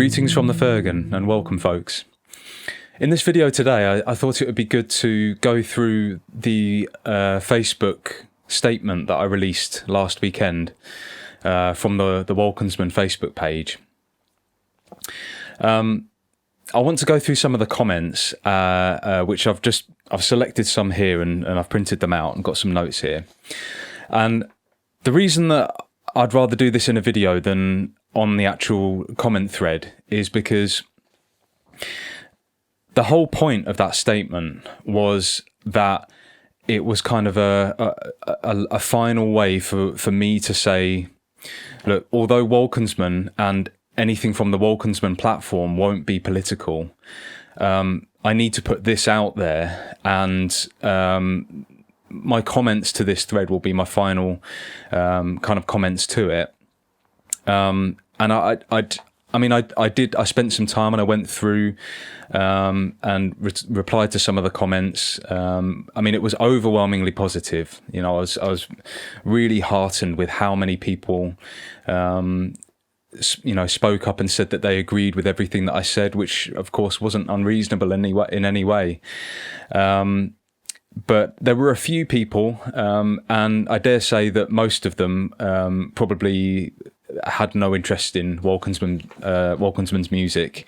Greetings from the Fergan and welcome, folks. In this video today, I thought it would be good to go through the Facebook statement that I released last weekend from the Wolkensman Facebook page. I want to go through some of the comments, which I've selected some here and I've printed them out and got some notes here. And the reason that I'd rather do this in a video than on the actual comment thread is because the whole point of that statement was that it was kind of a final way for me to say, look, although Wolkensman and anything from the Wolkensman platform won't be political, I need to put this out there, and my comments to this thread will be my final kind of comments to it. And I spent some time and I went through and replied to some of the comments. It was overwhelmingly positive. You know, I was really heartened with how many people, spoke up and said that they agreed with everything that I said, which of course wasn't unreasonable in any way. But there were a few people, and I dare say that most of them probably had no interest in Wolkensman's music,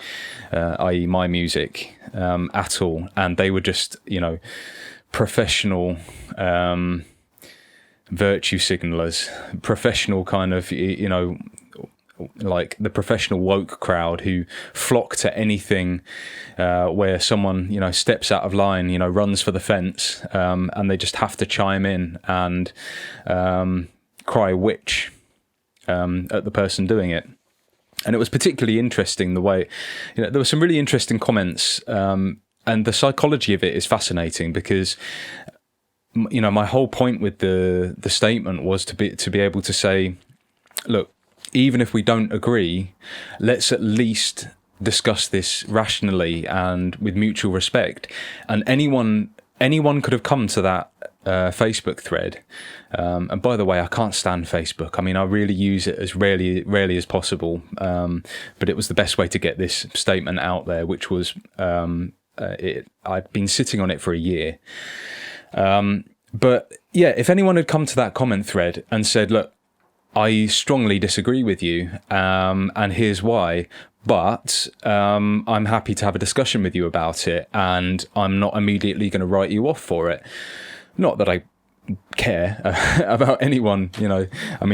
i.e. my music, at all. And they were just, professional virtue signalers, professional kind of, like the professional woke crowd who flock to anything where someone, steps out of line, runs for the fence, and they just have to chime in and cry witch at the person doing it. And it was particularly interesting the way, there were some really interesting comments, and the psychology of it is fascinating because, my whole point with the statement was to be able to say, look, even if we don't agree, let's at least discuss this rationally and with mutual respect. And anyone could have come to that Facebook thread. And by the way, I can't stand Facebook. I really use it as rarely as possible. But it was the best way to get this statement out there, which was I'd been sitting on it for a year. But yeah, if anyone had come to that comment thread and said, look, I strongly disagree with you, and here's why, but I'm happy to have a discussion with you about it, and I'm not immediately going to write you off for it. Not that I care about anyone,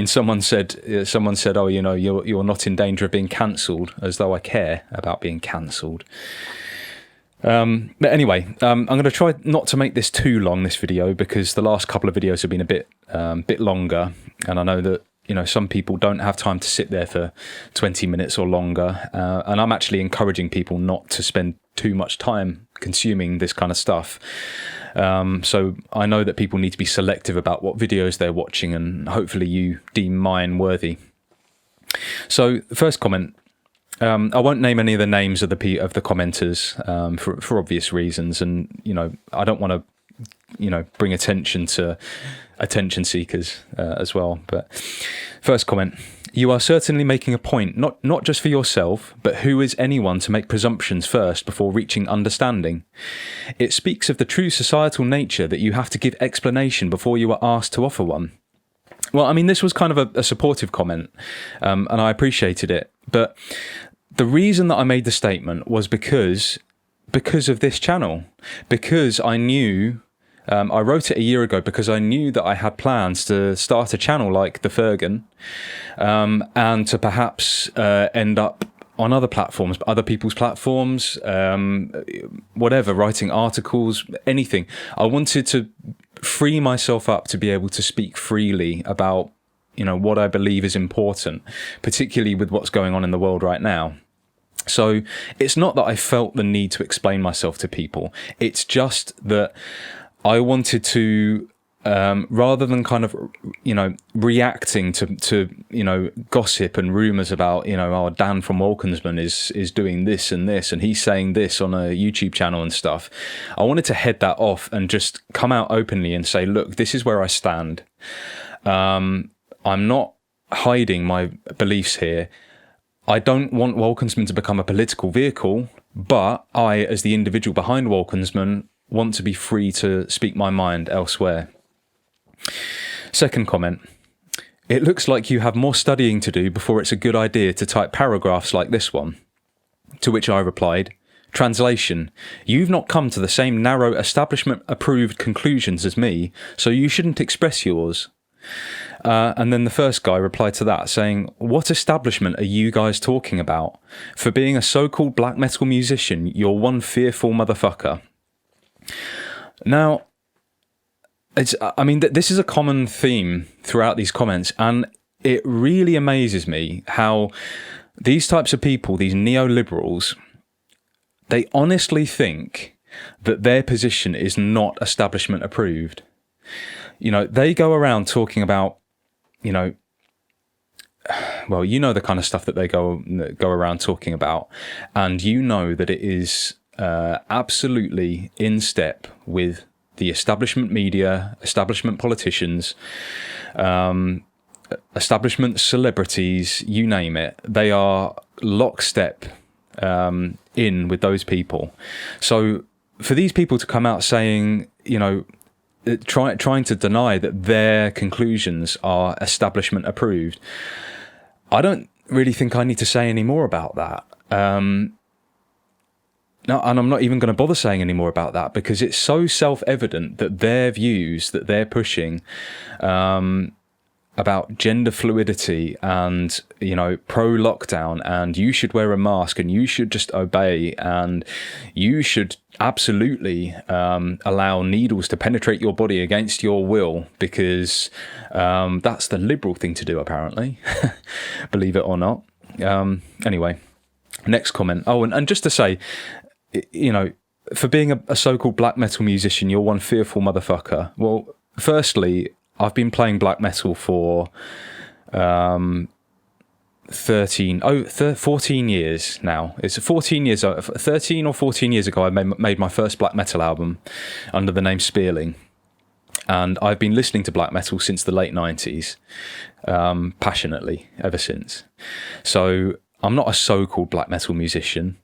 someone said, oh, you're not in danger of being cancelled, as though I care about being cancelled. But anyway, I'm going to try not to make this too long, this video, because the last couple of videos have been a bit longer, and I know that some people don't have time to sit there for 20 minutes or longer, and I'm actually encouraging people not to spend too much time consuming this kind of stuff. So I know that people need to be selective about what videos they're watching, and hopefully you deem mine worthy. So the first comment, I won't name any of the names of the commenters for obvious reasons, and I don't want to bring attention to attention seekers as well. But first comment: you are certainly making a point, not just for yourself, but who is anyone to make presumptions first before reaching understanding? It speaks of the true societal nature that you have to give explanation before you are asked to offer one. Well, this was kind of a supportive comment, and I appreciated it. But the reason that I made the statement was because of this channel, because I knew. I wrote it a year ago because I knew that I had plans to start a channel like The Fergan, and to perhaps end up on other platforms, other people's platforms, whatever, writing articles, anything. I wanted to free myself up to be able to speak freely about, what I believe is important, particularly with what's going on in the world right now. So it's not that I felt the need to explain myself to people. It's just that I wanted to, rather than kind of, reacting to gossip and rumours about, oh, Dan from Wolkensman is doing this and he's saying this on a YouTube channel and stuff. I wanted to head that off and just come out openly and say, look, this is where I stand. I'm not hiding my beliefs here. I don't want Wolkensman to become a political vehicle, but I, as the individual behind Wolkensman, want to be free to speak my mind elsewhere. Second comment. It looks like you have more studying to do before it's a good idea to type paragraphs like this one. To which I replied, translation, you've not come to the same narrow establishment-approved conclusions as me, so you shouldn't express yours. And then the first guy replied to that saying, what establishment are you guys talking about? For being a so-called black metal musician, you're one fearful motherfucker. Now, this is a common theme throughout these comments, and it really amazes me how these types of people, these neoliberals, they honestly think that their position is not establishment approved. You know, they go around talking about, the kind of stuff that they go around talking about, and you know that it is absolutely in step with the establishment media, establishment politicians, establishment celebrities, you name it. They are lockstep in with those people. So for these people to come out saying, trying to deny that their conclusions are establishment approved, I don't really think I need to say any more about that. No, and I'm not even going to bother saying any more about that, because it's so self-evident that their views that they're pushing about gender fluidity and, pro-lockdown, and you should wear a mask and you should just obey, and you should absolutely allow needles to penetrate your body against your will, because that's the liberal thing to do, apparently, believe it or not. Anyway, next comment. Oh, and just to say, for being a so-called black metal musician, you're one fearful motherfucker. Well, firstly, I've been playing black metal for 14 years now. It's 14 years, 13 or 14 years ago, I made my first black metal album under the name Spearling. And I've been listening to black metal since the late 90s, passionately ever since. So I'm not a so-called black metal musician.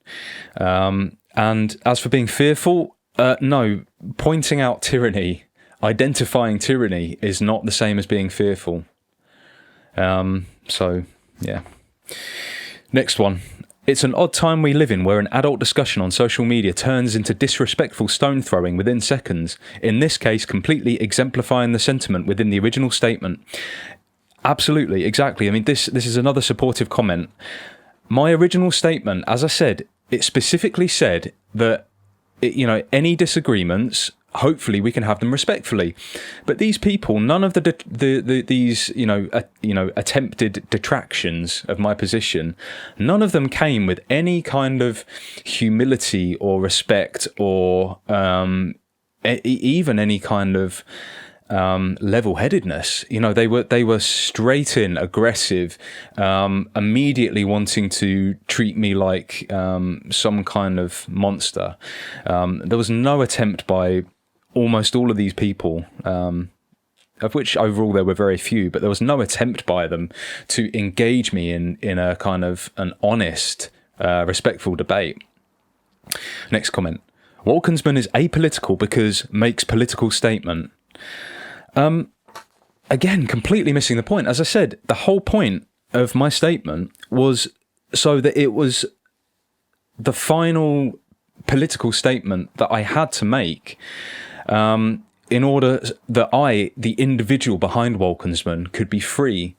And as for being fearful, no, pointing out tyranny, identifying tyranny is not the same as being fearful. So, yeah. Next one. It's an odd time we live in where an adult discussion on social media turns into disrespectful stone throwing within seconds, in this case completely exemplifying the sentiment within the original statement. Absolutely, exactly. I mean, this is another supportive comment. My original statement, as I said, it specifically said that, any disagreements, hopefully we can have them respectfully. But these people, none of these attempted detractions of my position, none of them came with any kind of humility or respect or even any kind of level-headedness. They were straight in, aggressive, immediately wanting to treat me like some kind of monster. There was no attempt by almost all of these people, of which overall there were very few, but there was no attempt by them to engage me in a kind of an honest, respectful debate. Next comment. Wolkensman is apolitical because makes political statement. Again, completely missing the point. As I said, the whole point of my statement was so that it was the final political statement that I had to make in order that I, the individual behind Wolkensman, could be free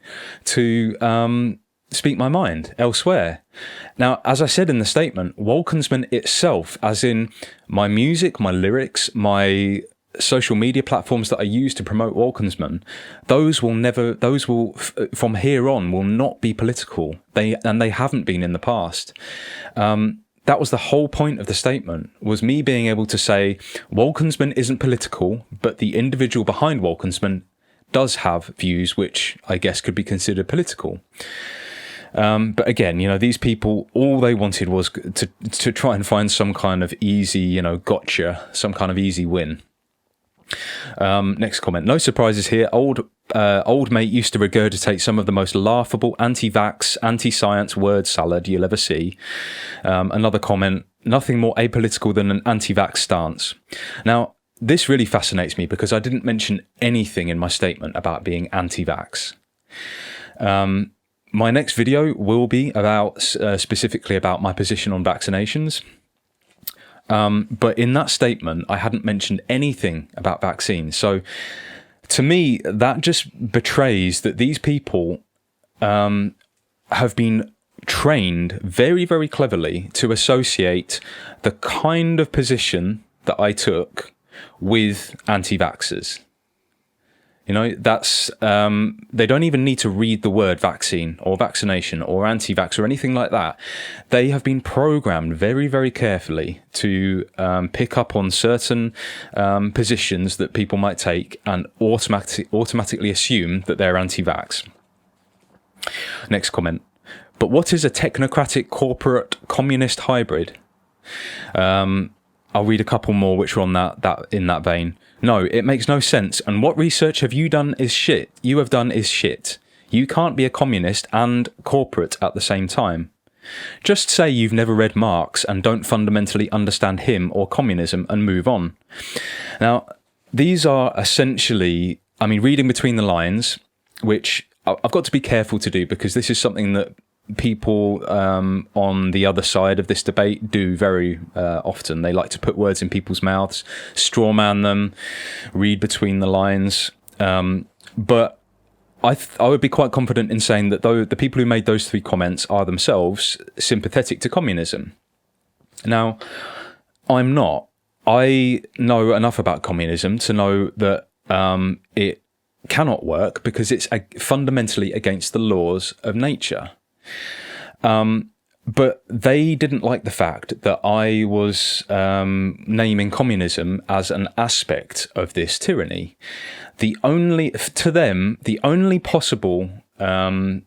to speak my mind elsewhere. Now, as I said in the statement, Wolkensman itself, as in my music, my lyrics, my social media platforms that I use to promote Wolkensman, those will from here on will not be political. They haven't been in the past. That was the whole point of the statement, was me being able to say Wolkensman isn't political, but the individual behind Wolkensman does have views which I guess could be considered political. But again, these people, all they wanted was to try and find some kind of easy, gotcha, some kind of easy win. Next comment. No surprises here. Old old mate used to regurgitate some of the most laughable anti-vax, anti-science word salad you'll ever see. Another comment, nothing more apolitical than an anti-vax stance. Now, this really fascinates me because I didn't mention anything in my statement about being anti-vax. My next video will be about specifically about my position on vaccinations. But in that statement, I hadn't mentioned anything about vaccines. So to me, that just betrays that these people have been trained very, very cleverly to associate the kind of position that I took with anti-vaxxers. You know, that's they don't even need to read the word vaccine or vaccination or anti-vax or anything like that. They have been programmed very, very carefully to pick up on certain positions that people might take and automatically assume that they're anti-vax. Next comment. But what is a technocratic corporate communist hybrid? I'll read a couple more which are on that in that vein. No, it makes no sense. And what research have you done is shit. You have done is shit. You can't be a communist and corporate at the same time. Just say you've never read Marx and don't fundamentally understand him or communism and move on. Now, these are essentially, I mean, reading between the lines, which I've got to be careful to do because this is something that people on the other side of this debate do very often. They like to put words in people's mouths, straw man them, read between the lines. But I would be quite confident in saying that though the people who made those three comments are themselves sympathetic to communism. Now, I'm not. I know enough about communism to know that it cannot work because it's fundamentally against the laws of nature. But they didn't like the fact that I was naming communism as an aspect of this tyranny. To them, the only possible, baddie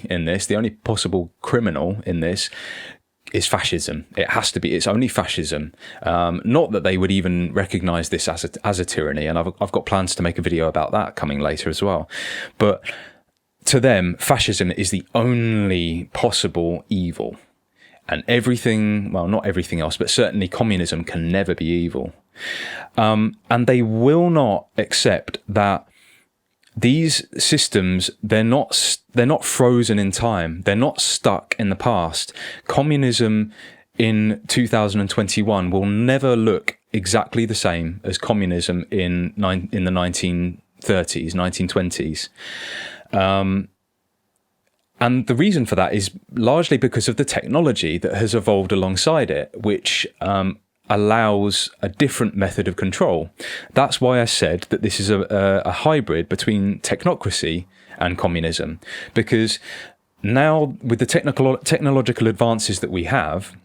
in this, the only possible criminal in this is fascism. It has to be. It's only fascism. Not that they would even recognise this as a tyranny, and I've got plans to make a video about that coming later as well. But to them, fascism is the only possible evil. And everything, well, not everything else, but certainly communism can never be evil. And they will not accept that these systems, they're not frozen in time. They're not stuck in the past. Communism in 2021 will never look exactly the same as communism in the 1930s, 1920s. And the reason for that is largely because of the technology that has evolved alongside it, which allows a different method of control. That's why I said that this is a hybrid between technocracy and communism, because now with the technological advances that we have,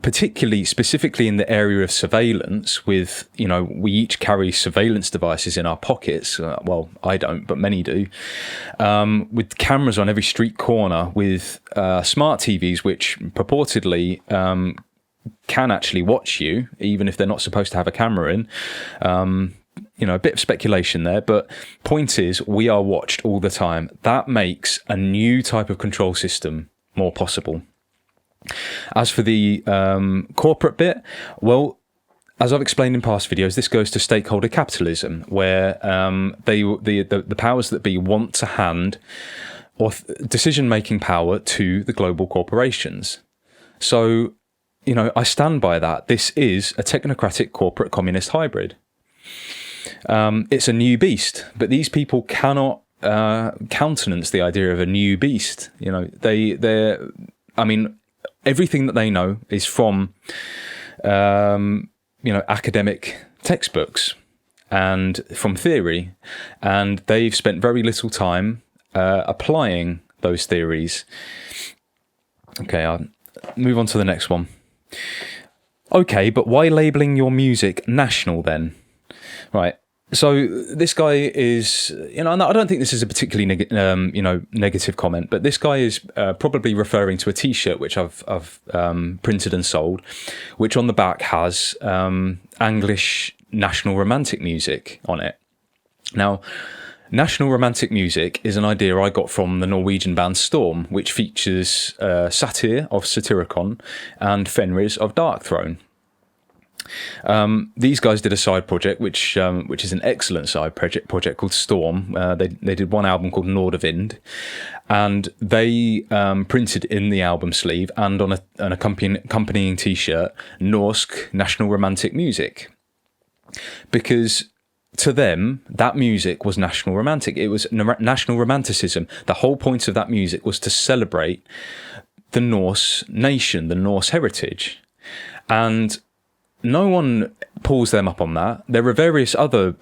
particularly specifically in the area of surveillance, with, you know, we each carry surveillance devices in our pockets. Well, I don't, but many do. With cameras on every street corner, with smart TVs, which purportedly can actually watch you, even if they're not supposed to have a camera in. You know, a bit of speculation there, but point is, we are watched all the time. That makes a new type of control system more possible. As for the corporate bit, well, as I've explained in past videos, this goes to stakeholder capitalism, where the powers that be want to hand decision-making power to the global corporations. So, you know, I stand by that. This is a technocratic corporate communist hybrid. It's a new beast, but these people cannot countenance the idea of a new beast. You know, everything that they know is from, academic textbooks and from theory, and they've spent very little time applying those theories. Okay, I'll move on to the next one. Okay, but why labelling your music national then? Right. So this guy is, you know, I don't think this is a particularly negative comment, but this guy is probably referring to a T-shirt which I've printed and sold, which on the back has English national romantic music on it. Now, national romantic music is an idea I got from the Norwegian band Storm, which features Satyr of Satyricon and Fenris of Darkthrone. These guys did a side project, which is an excellent side project called Storm. They did one album called Nordavind, and they printed in the album sleeve and on an accompanying T-shirt Norsk national romantic music, because to them that music was national romantic. It was national romanticism. The whole point of that music was to celebrate the Norse nation, the Norse heritage, and no one pulls them up on that. There are various other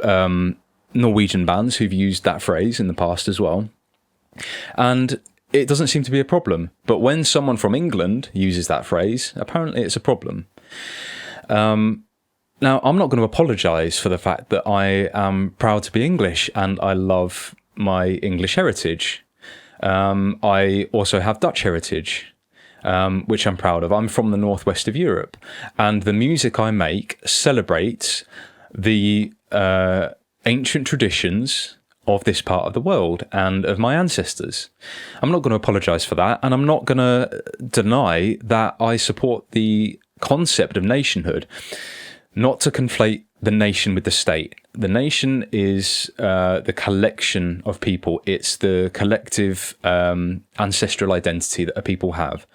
Norwegian bands who've used that phrase in the past as well, and it doesn't seem to be a problem. But when someone from England uses that phrase, apparently it's a problem. Now, I'm not going to apologise for the fact that I am proud to be English and I love my English heritage. I also have Dutch heritage, which I'm proud of. I'm from the northwest of Europe, and the music I make celebrates the ancient traditions of this part of the world and of my ancestors. I'm not going to apologise for that, and I'm not going to deny that I support the concept of nationhood. Not to conflate the nation with the state. The nation is the collection of people. It's the collective ancestral identity that a people have,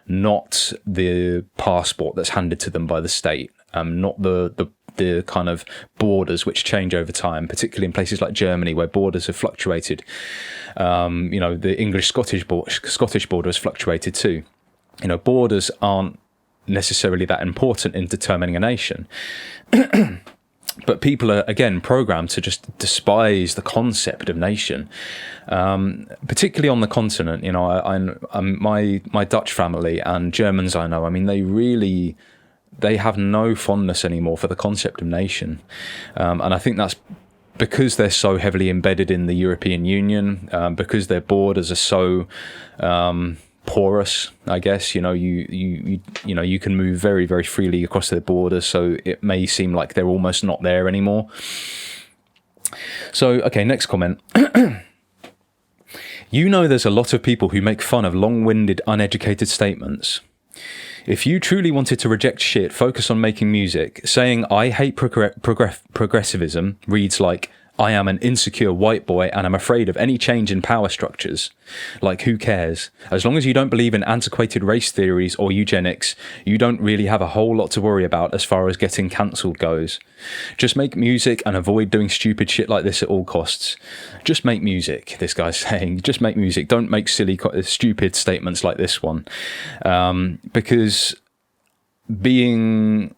not the passport that's handed to them by the state, not the kind of borders which change over time, particularly in places like Germany where borders have fluctuated. The English-Scottish border has fluctuated too. Borders aren't necessarily that important in determining a nation. But people are, again, programmed to just despise the concept of nation, particularly on the continent. My Dutch family and Germans I know, they have no fondness anymore for the concept of nation. And I think that's because they're so heavily embedded in the European Union, because their borders are so porous, I guess. You can move very, very freely across their borders, so it may seem like they're almost not there anymore. So, okay, next comment. There's a lot of people who make fun of long-winded, uneducated statements. If you truly wanted to reject shit, focus on making music. Saying I hate progressivism reads like I am an insecure white boy and I'm afraid of any change in power structures. Like, who cares? As long as you don't believe in antiquated race theories or eugenics, you don't really have a whole lot to worry about as far as getting cancelled goes. Just make music and avoid doing stupid shit like this at all costs. Just make music, this guy's saying. Just make music. Don't make silly, stupid statements like this one. Because being,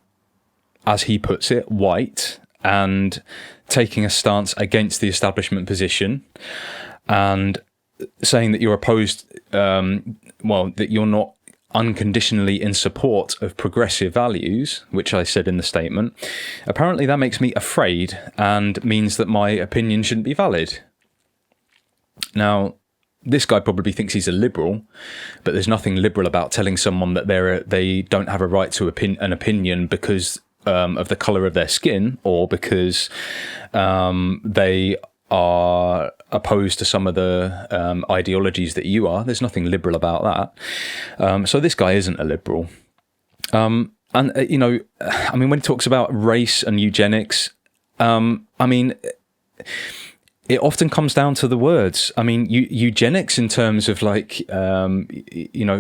as he puts it, white and taking a stance against the establishment position and saying that you're opposed, that you're not unconditionally in support of progressive values, which I said in the statement, apparently that makes me afraid and means that my opinion shouldn't be valid. Now, this guy probably thinks he's a liberal, but there's nothing liberal about telling someone that they don't have a right to an opinion because of the colour of their skin, or because they are opposed to some of the ideologies that you are. There's nothing liberal about that. So this guy isn't a liberal. When he talks about race and eugenics, it often comes down to the words. Eugenics in terms of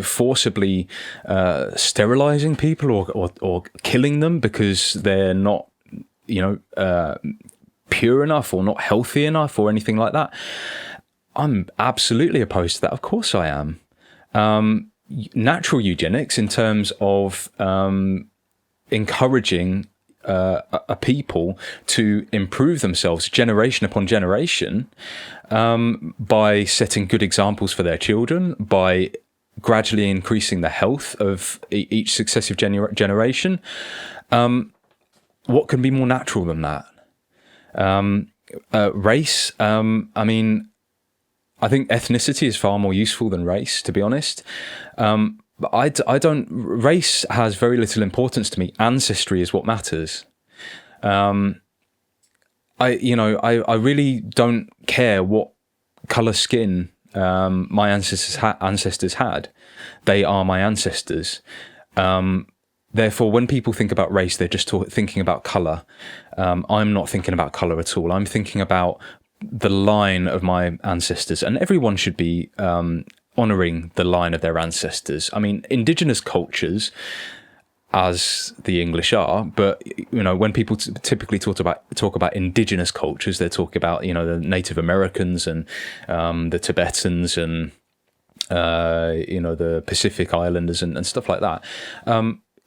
forcibly sterilizing people or killing them because they're not, pure enough or not healthy enough or anything like that. I'm absolutely opposed to that. Of course I am. Natural eugenics in terms of encouraging a people to improve themselves generation upon generation by setting good examples for their children, by gradually increasing the health of each successive generation. What can be more natural than that? Race, I think ethnicity is far more useful than race, to be honest. But I don't. Race has very little importance to me. Ancestry is what matters. I really don't care what color skin my ancestors had. They are my ancestors. Therefore, when people think about race, they're just thinking about color. I'm not thinking about color at all. I'm thinking about the line of my ancestors, and everyone should be honoring the line of their ancestors. I mean, indigenous cultures, as the English are, but when people typically talk about indigenous cultures, they're talking about the Native Americans and the Tibetans and the Pacific Islanders and stuff like that.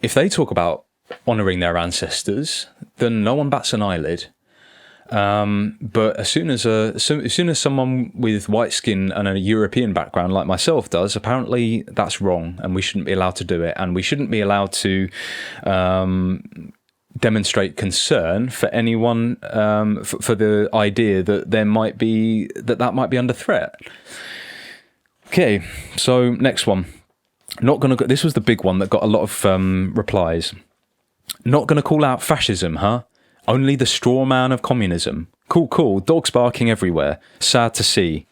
If they talk about honoring their ancestors, then no one bats an eyelid. But as soon as someone with white skin and a European background like myself does, apparently that's wrong, and we shouldn't be allowed to do it, and we shouldn't be allowed to demonstrate concern for anyone for the idea that that might be under threat. Okay, so next one. Not gonna. This was the big one that got a lot of replies. Not gonna call out fascism, huh? Only the straw man of communism. Cool. Dogs barking everywhere. Sad to see.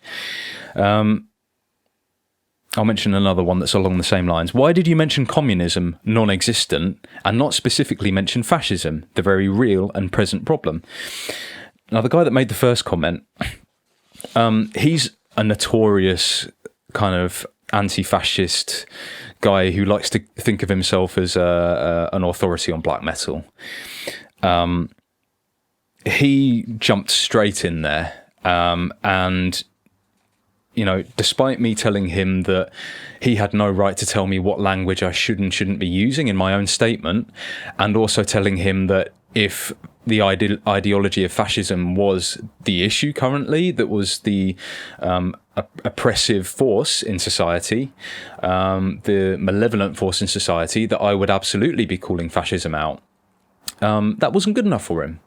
I'll mention another one that's along the same lines. Why did you mention communism, non-existent, and not specifically mention fascism, the very real and present problem? Now, the guy that made the first comment, he's a notorious kind of anti-fascist guy who likes to think of himself as an authority on black metal. He jumped straight in there, and despite me telling him that he had no right to tell me what language I should and shouldn't be using in my own statement, and also telling him that if the ideology of fascism was the issue currently, that was the oppressive force in society, the malevolent force in society, that I would absolutely be calling fascism out. That wasn't good enough for him,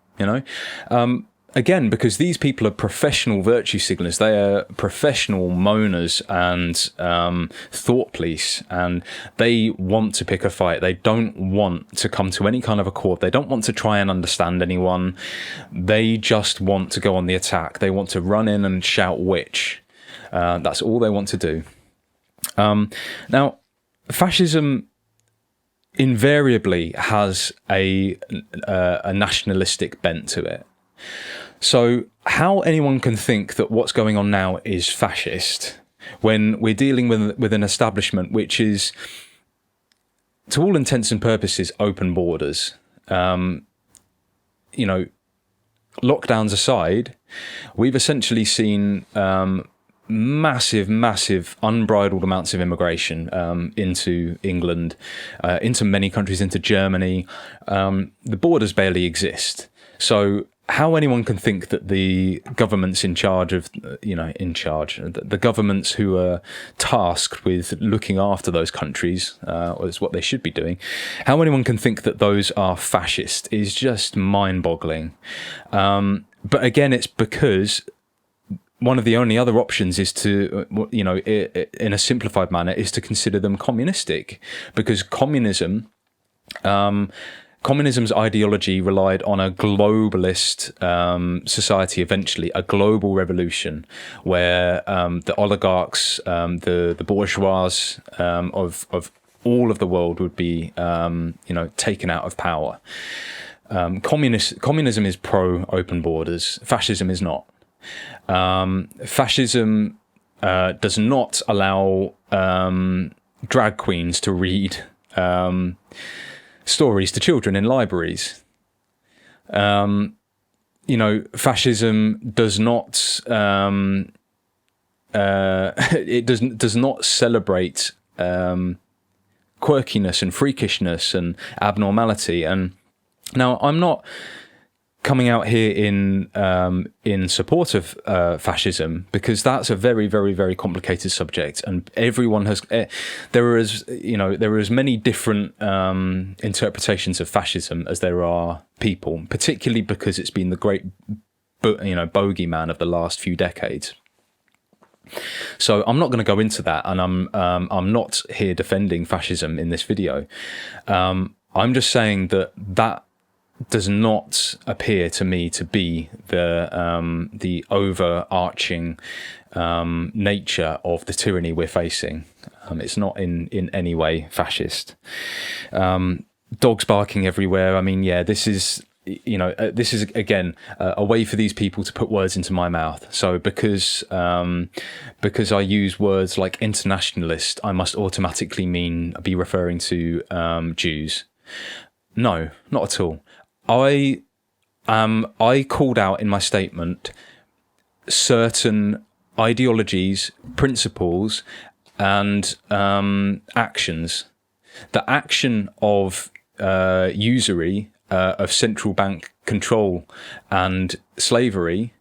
again, because these people are professional virtue signalers. They are professional moaners and thought police, and they want to pick a fight. They don't want to come to any kind of accord. They don't want to try and understand anyone. They just want to go on the attack. They want to run in and shout witch. That's all they want to do. Now, fascism invariably has a nationalistic bent to it. So how anyone can think that what's going on now is fascist when we're dealing with an establishment which is, to all intents and purposes, open borders. Lockdowns aside, we've essentially seen massive unbridled amounts of immigration into England, into many countries, into Germany. The borders barely exist. So how anyone can think that the governments the governments who are tasked with looking after those countries, or is what they should be doing, how anyone can think that those are fascist is just mind-boggling. But again, it's because one of the only other options is to, in a simplified manner, is to consider them communistic, because communism's ideology relied on a globalist society, eventually a global revolution, where the oligarchs, the bourgeois of all of the world would be taken out of power. Communism is pro open borders. Fascism is not. Fascism does not allow drag queens to read stories to children in libraries. Fascism does not it does not celebrate quirkiness and freakishness and abnormality. And now, I'm not coming out here in support of fascism, because that's a very, very, very complicated subject, and everyone has there are as many different interpretations of fascism as there are people, particularly because it's been the great bogeyman of the last few decades. So I'm not going to go into that, and I'm not here defending fascism in this video. I'm just saying that does not appear to me to be the overarching nature of the tyranny we're facing. It's not in any way fascist. Dogs barking everywhere. I mean, yeah, this is again a way for these people to put words into my mouth. So because I use words like internationalist, I must automatically be referring to Jews. No, not at all. I called out in my statement certain ideologies, principles, and actions. The action of usury, of central bank control and slavery,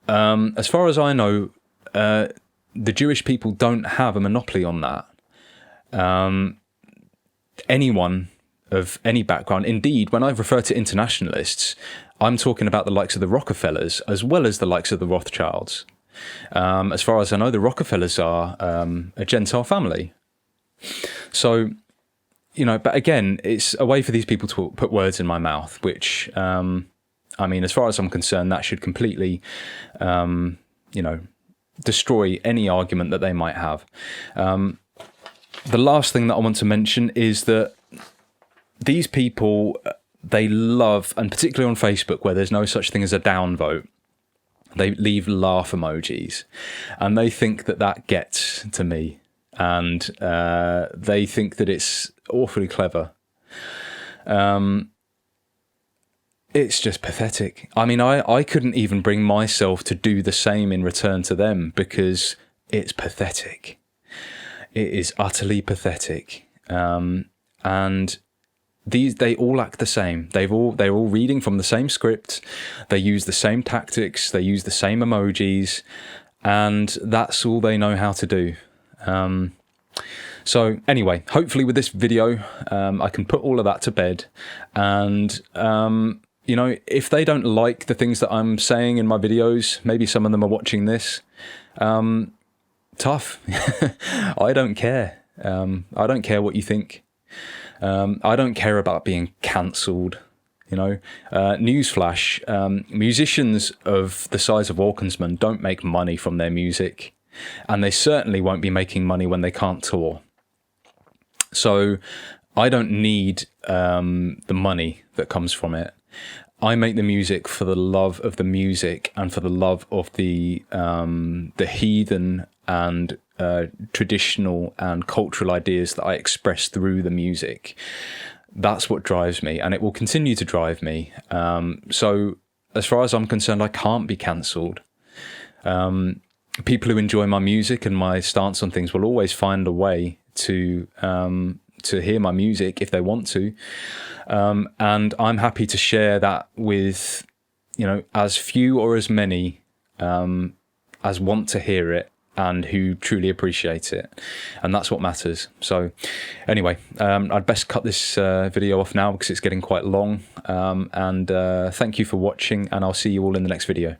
as far as I know, the Jewish people don't have a monopoly on that. Anyone of any background, indeed, when I refer to internationalists, I'm talking about the likes of the Rockefellers as well as the likes of the Rothschilds. As far as I know, the Rockefellers are a Gentile family. So, but again, it's a way for these people to put words in my mouth, which, I mean, as far as I'm concerned, that should completely, destroy any argument that they might have. The last thing that I want to mention is that these people, they love, and particularly on Facebook, where there's no such thing as a downvote, they leave laugh emojis, and they think that gets to me, and they think that it's awfully clever. It's just pathetic. I mean, I couldn't even bring myself to do the same in return to them, because it's pathetic. It is utterly pathetic. And they all act the same. They're all reading from the same script. They use the same tactics. They use the same emojis, and that's all they know how to do. So anyway, hopefully with this video, I can put all of that to bed. And if they don't like the things that I'm saying in my videos, maybe some of them are watching this. Tough. I don't care. I don't care what you think. I don't care about being cancelled. Newsflash, musicians of the size of Walkinsman don't make money from their music, and they certainly won't be making money when they can't tour. So I don't need the money that comes from it. I make the music for the love of the music and for the love of the heathen and traditional and cultural ideas that I express through the music. That's what drives me, and it will continue to drive me. So as far as I'm concerned, I can't be cancelled. People who enjoy my music and my stance on things will always find a way to hear my music if they want to. And I'm happy to share that with, as few or as many as want to hear it and who truly appreciate it. And that's what matters. So anyway, I'd best cut this video off now because it's getting quite long. And thank you for watching, and I'll see you all in the next video.